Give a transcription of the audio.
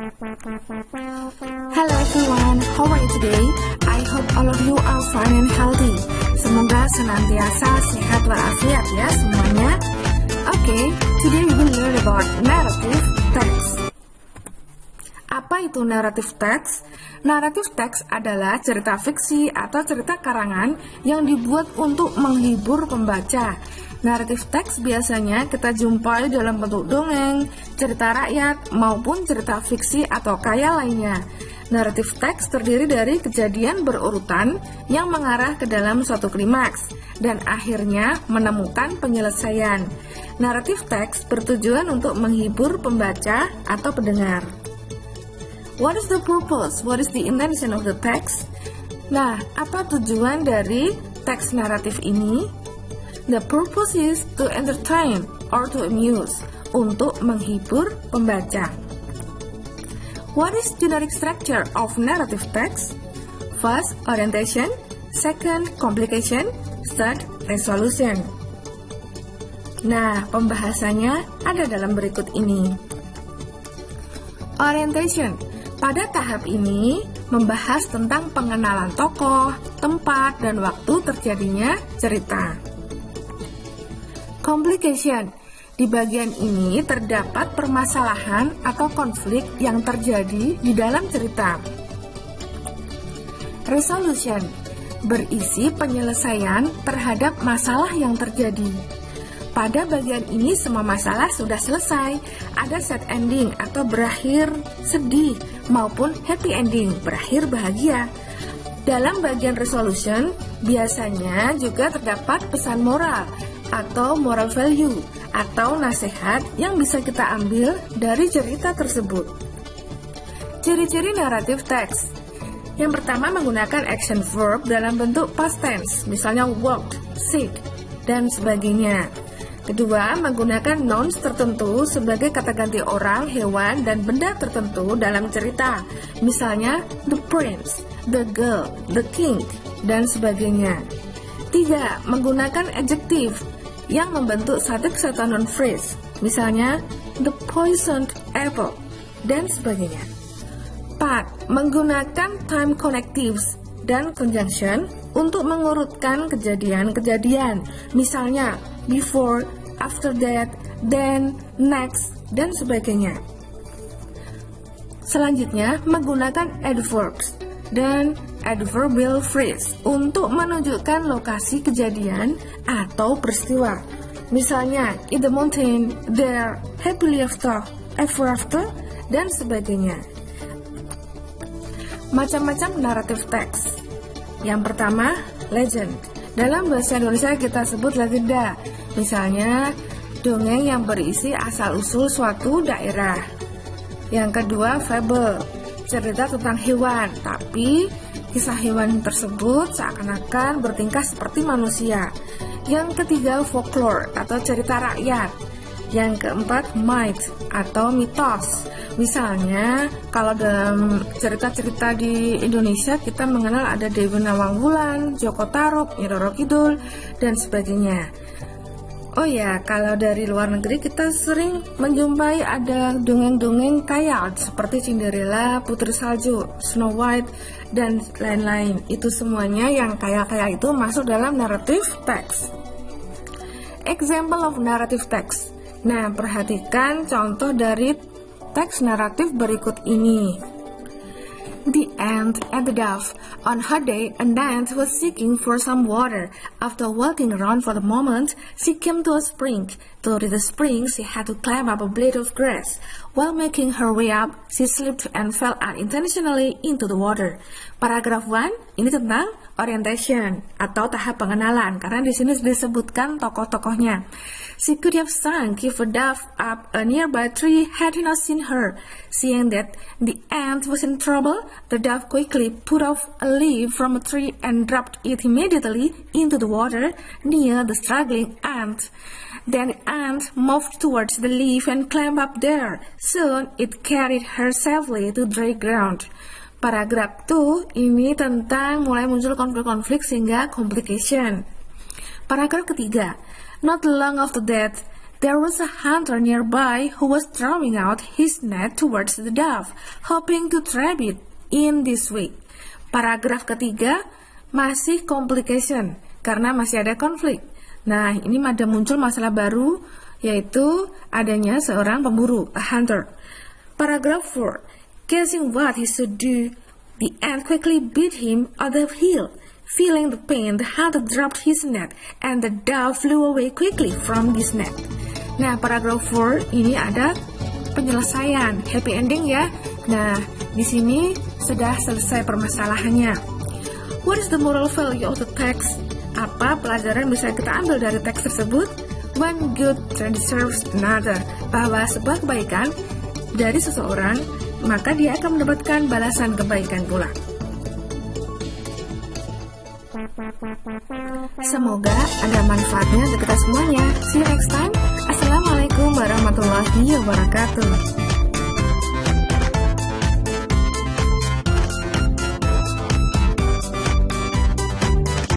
Hello everyone, how are you today? I hope all of you are fine and healthy. Semoga senantiasa sehat walafiat ya semuanya. Okay, today we will learn about narrative text. Apa itu narrative text? Narrative text adalah cerita fiksi atau cerita karangan yang dibuat untuk menghibur pembaca. Narrative text biasanya kita jumpai dalam bentuk dongeng, cerita rakyat, maupun cerita fiksi atau kaya lainnya. Narrative text terdiri dari kejadian berurutan yang mengarah ke dalam suatu klimaks dan akhirnya menemukan penyelesaian. Narrative text bertujuan untuk menghibur pembaca atau pendengar. What is the purpose? What is the intention of the text? Nah, apa tujuan dari teks naratif ini? The purpose is to entertain or to amuse, untuk menghibur pembaca. What is generic structure of narrative text? First, orientation. Second, complication. Third, resolution. Nah, pembahasannya ada dalam berikut ini. Orientation. Pada tahap ini, membahas tentang pengenalan tokoh, tempat, dan waktu terjadinya cerita. Complication. Di bagian ini terdapat permasalahan atau konflik yang terjadi di dalam cerita. Resolution. Berisi penyelesaian terhadap masalah yang terjadi. Pada bagian ini semua masalah sudah selesai. Ada sad ending atau berakhir sedih maupun happy ending, berakhir bahagia. Dalam bagian resolution biasanya juga terdapat pesan moral atau moral value atau nasihat yang bisa kita ambil dari cerita tersebut. Ciri-ciri naratif text. Yang pertama menggunakan action verb dalam bentuk past tense, misalnya walked, sit, dan sebagainya. Kedua, menggunakan nouns tertentu sebagai kata ganti orang, hewan, dan benda tertentu dalam cerita. Misalnya, the prince, the girl, the king, dan sebagainya. Tiga, menggunakan adjective yang membentuk subject serta noun phrase. Misalnya, the poisoned apple, dan sebagainya. 4. Menggunakan time connectives dan conjunction untuk mengurutkan kejadian-kejadian. Misalnya, before, after that, then, next, dan sebagainya. Selanjutnya, menggunakan adverbs dan adverbial phrase untuk menunjukkan lokasi kejadian atau peristiwa. Misalnya, in the mountain, there, happily ever after, dan sebagainya. Macam-macam naratif teks. Yang pertama, legend. Dalam bahasa Indonesia kita sebut legenda. Misalnya, dongeng yang berisi asal-usul suatu daerah. Yang kedua, fable. Cerita tentang hewan, tapi kisah hewan tersebut seakan-akan bertingkah seperti manusia. Yang ketiga, folklore atau cerita rakyat. Yang keempat, myth atau mitos. Misalnya, kalau dalam cerita-cerita di Indonesia kita mengenal ada Dewi Nawangwulan, Joko Tarub, Nyi Roro Kidul, dan sebagainya. Oh ya, kalau dari luar negeri kita sering menjumpai ada dongeng-dongeng kaya seperti Cinderella, Putri Salju, Snow White, dan lain-lain. Itu semuanya yang kaya-kaya itu masuk dalam narrative text. Example of narrative text. Nah, perhatikan contoh dari teks naratif berikut ini. The ant and the dove. On her day, an ant was seeking for some water. After walking around for a moment, she came to a spring. To reach the spring, she had to climb up a blade of grass. While making her way up, she slipped and fell unintentionally into the water. Paragraf 1 ini tentang orientation atau tahap pengenalan, karena di sini disebutkan tokoh-tokohnya. She could have sunk if a dove up a nearby tree had not seen her. Seeing that the ant was in trouble, the dove quickly put off a leaf from a tree and dropped it immediately into the water near the struggling ant. Then the ant moved towards the leaf and climbed up there. Soon it carried her safely to dry ground. Paragraf 2 ini tentang mulai muncul konflik-konflik sehingga complication. Paragraf ketiga. Not long after that, There was a hunter nearby who was throwing out his net towards the dove, hoping to trap it in this way. Paragraf ketiga masih complication karena masih ada konflik. Nah, ini ada muncul masalah baru, yaitu adanya seorang pemburu, a hunter. Paragraph 4. Guessing what he should do, the ant quickly beat him on the heel. Feeling the pain, the hunter dropped his net, and the dove flew away quickly from this net. Nah, paragraph 4 ini ada penyelesaian, happy ending ya. Nah, di sini sudah selesai permasalahannya. What is the moral value of the text? Apa pelajaran bisa kita ambil dari teks tersebut? One good turn deserves another. Bahwa sebuah kebaikan dari seseorang, maka dia akan mendapatkan balasan kebaikan pula. Semoga ada manfaatnya untuk kita semuanya. See you next time. Assalamualaikum warahmatullahi wabarakatuh.